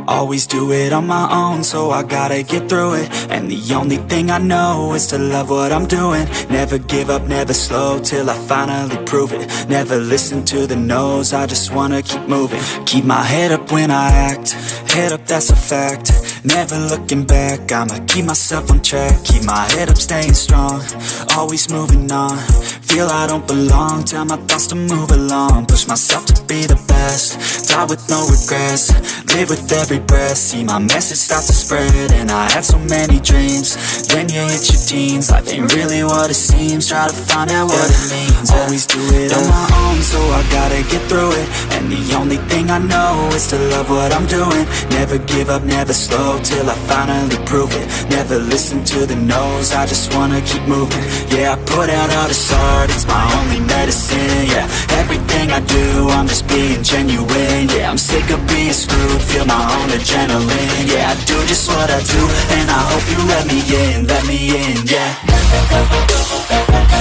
Always do it on my own, so I gotta get through it. And the only thing I know is to love what I'm doing. Never give up, never slow, till I finally prove it. Never listen to the no's, I just wanna keep moving. Keep my head up when I act, head up, that's a fact. Never looking back, I'ma keep myself on track. Keep my head up, staying strong, always moving on. Feel I don't belong, tell my thoughts to move along. Push myself to be the best, die with no regrets. Live with every breath, see my message start to spread. And I had so many dreams, then you hit your teens. Life ain't really what it seems, try to find out what it means. Always do it on my own, so I gotta get through it. And the only thing I know is to love what I'm doing. Never give up, never slow, till I finally prove it. Never listen to the no's, I just wanna keep moving. Yeah, I put out all this art, it's my only medicine. Yeah, everything I do, I'm just being genuine. Yeah, I'm sick of being screwed, feel my own adrenaline. Yeah, I do just what I do, and I hope you let me in, yeah.